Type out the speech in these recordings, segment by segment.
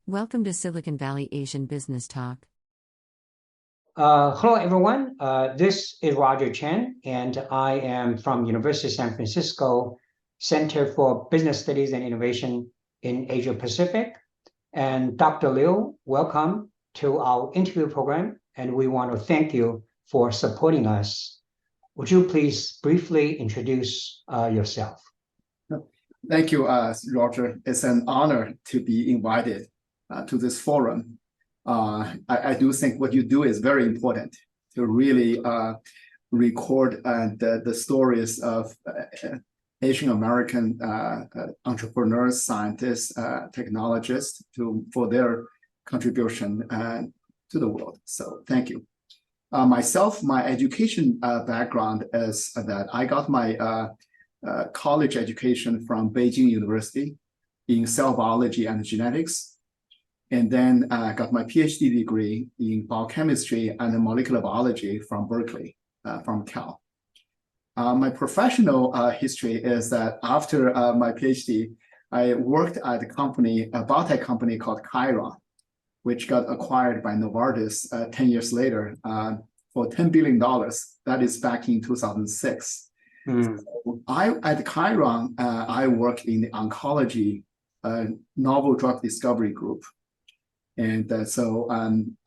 Welcome to Silicon Valley Asian Business Talk. Hello, everyone. This is Roger Chen, and I am from University of San Francisco Center for Business Studies and Innovation in Asia Pacific. And Dr. Liu, welcome to our interview program, and we want to thank you for supporting us. Would you please briefly introduce yourself? Thank you, Roger. It's an honor to be invited to this forum. I do think what you do is very important to really record the stories of Asian American entrepreneurs, scientists, technologists for their contribution to the world. So thank you. Myself, my education background is that I got my college education from Beijing University in cell biology and genetics. And then I got my PhD degree in biochemistry and molecular biology from Berkeley, from Cal. My professional history is that after my PhD, I worked at a biotech company called Chiron, which got acquired by Novartis 10 years later for $10 billion. That is back in 2006. So at Chiron, I worked in the oncology novel drug discovery group. And so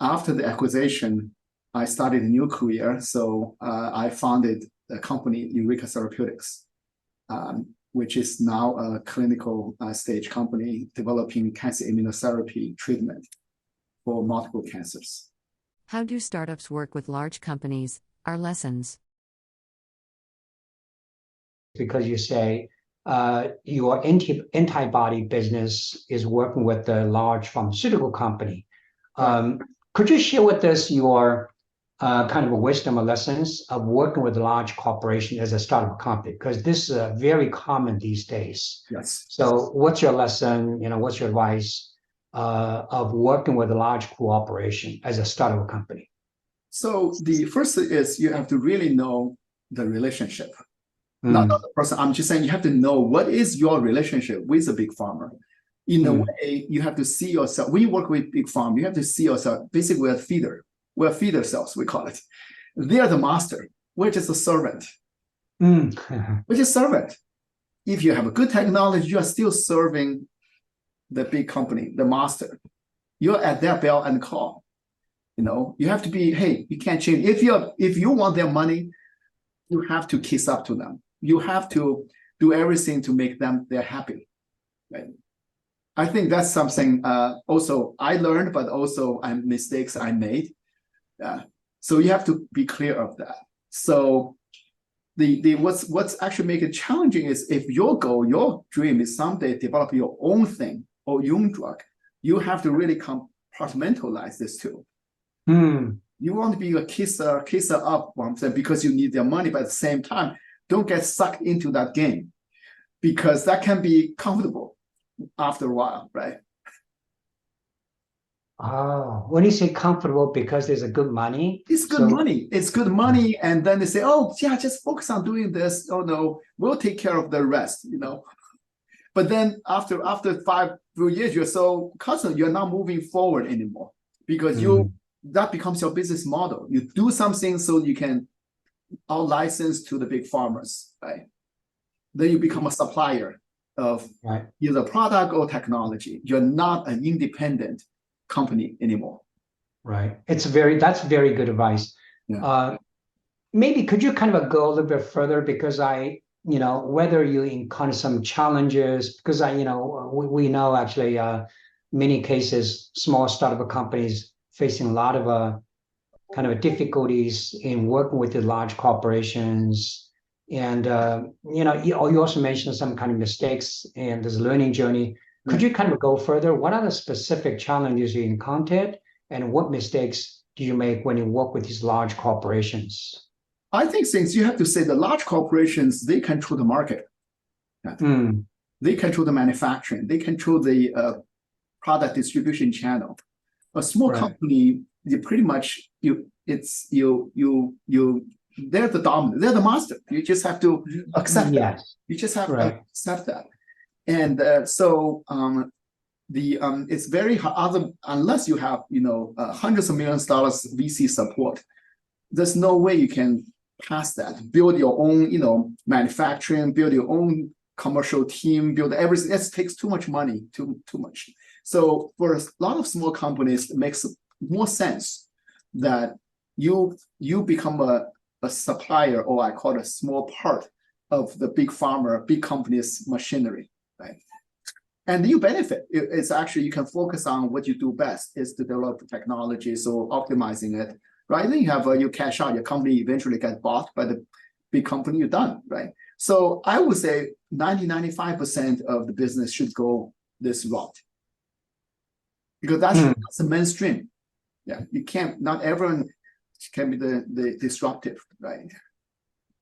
after the acquisition, I started a new career. So I founded the company Eureka Therapeutics, which is now a clinical stage company developing cancer immunotherapy treatment for multiple cancers. How do startups work with large companies? Our lessons. Because you say your antibody business is working with a large pharmaceutical company. Could you share with us your kind of a wisdom or lessons of working with a large corporation as a startup company? Because this is very common these days. Yes. So what's your lesson, what's your advice of working with a large corporation as a startup company? So the first thing is you have to really know the relationship. Not the person. I'm just saying you have to know what is your relationship with a big pharma. In a way, you have to see yourself. When you work with big pharma, you have to see yourself. Basically, we're a feeder. We're feeder cells, we call it. They are the master. We're just a servant. We're just servant. If you have a good technology, you are still serving the big company, the master. You're at their bell and call. You have to be, hey, you can't change. If you want their money, you have to kiss up to them. You have to do everything to make them they're happy. Right? I think that's something also I learned, but also mistakes I made. So you have to be clear of that. So what's actually make it challenging is if your goal, your dream is someday develop your own thing or your own drug, you have to really compartmentalize this too. You want to be a kisser up because you need their money, but at the same time, don't get sucked into that game because that can be comfortable after a while, right? Oh, when you say comfortable because there's a good money? It's good money. It's good money. And then they say, oh, yeah, just focus on doing this. Oh, no, we'll take care of the rest, But then after 5 years, you're so constant, you're not moving forward anymore because that becomes your business model. You do something so you can out-license to the big farmers, right? Then you become a supplier of either product or technology. You're not an independent company anymore. Right. That's very good advice. Yeah. Maybe could you kind of go a little bit further because whether you encounter some challenges, because we know actually many cases, small startup companies facing a lot of kind of difficulties in working with the large corporations. And, you also mentioned some kind of mistakes and this learning journey. Could you kind of go further? What are the specific challenges you encountered and what mistakes do you make when you work with these large corporations? I think things you have to say the large corporations, they control the market. They control the manufacturing. They control the product distribution channel. A small company, you pretty much they're the dominant, they're the master. You just have to accept that. You just have to accept that. And it's very hard unless you have hundreds of millions of dollars VC support. There's no way you can pass that. Build your own manufacturing, build your own commercial team, build everything. It takes too much money, too much. So for a lot of small companies, it makes more sense that you become a supplier, or I call it a small part of the big pharma, big companies' machinery, right? And you benefit. It's actually, you can focus on what you do best, is to develop technology, so optimizing it, right? Then you have you cash out, your company eventually gets bought by the big company, you're done, right? So I would say 95% of the business should go this route, because that's the mainstream. Yeah, you can't. Not everyone can be the disruptive, right?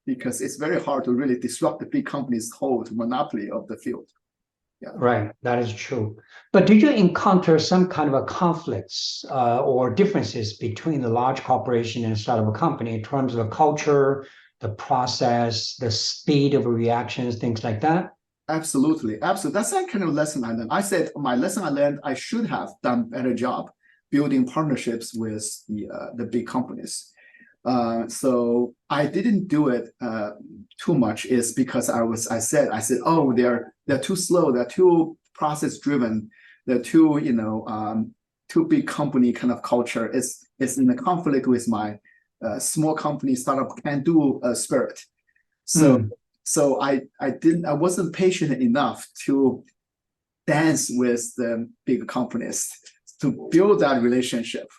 Because it's very hard to really disrupt the big companies' hold monopoly of the field. Yeah. Right, that is true. But did you encounter some kind of a conflicts or differences between the large corporation and a startup company in terms of the culture, the process, the speed of reactions, things like that? Absolutely. That's that kind of lesson I learned. I said my lesson I learned, I should have done a better job building partnerships with the big companies. So I didn't do it too much, is because I said, oh, they're too slow, they're too process driven, they're too too big company kind of culture. It's in a conflict with my small company startup can do spirit. So I wasn't patient enough to dance with the big companies to build that relationship.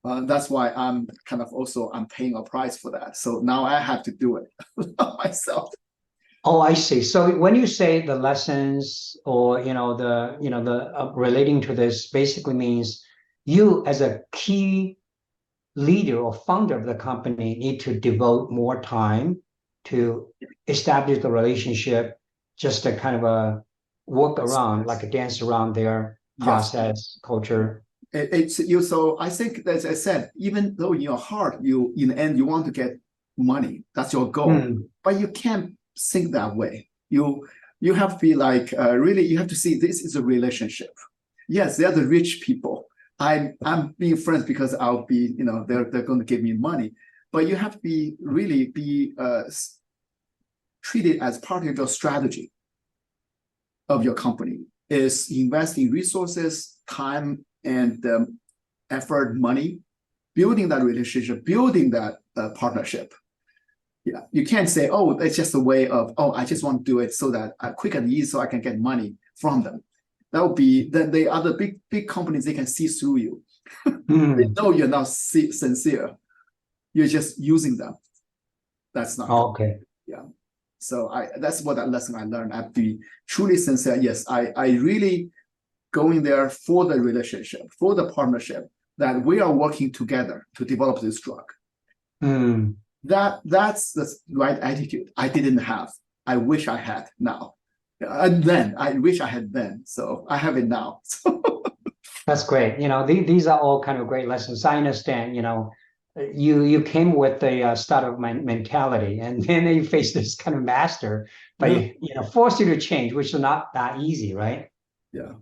That's why I'm paying a price for that. So now I have to do it myself. Oh, I see. So when you say the lessons, or the relating to this, basically means you as a key leader or founder of the company need to devote more time to establish the relationship, just to kind of work around, like a dance around their process, culture. It's you. So I think, as I said, even though in your heart, in the end you want to get money, that's your goal, but you can't think that way. You have to be like really. You have to see this is a relationship. Yes, they're the rich people. I'm being friends because I'll be they're going to give me money, but you have to be treated as part of your strategy of your company. Is investing resources, time, and effort, money, building that relationship, building that partnership. Yeah, you can't say, oh, it's just a way of, oh, I just want to do it so that quick and easy, so I can get money from them. That would be, then the other big companies, they can see through you. They know you're not sincere. You're just using them. That's not okay. Yeah. So that's what that lesson I learned. I have to be truly sincere. Yes, I really going there for the relationship, for the partnership, that we are working together to develop this drug. That's the right attitude. I didn't have. I wish I had now. And then I wish I had then. So I have it now. That's great. These are all kind of great lessons. I understand, you came with a startup mentality, and then you face this kind of master, but force you to change, which is not that easy, right? Yeah.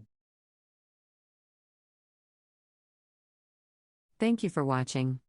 Thank you for watching.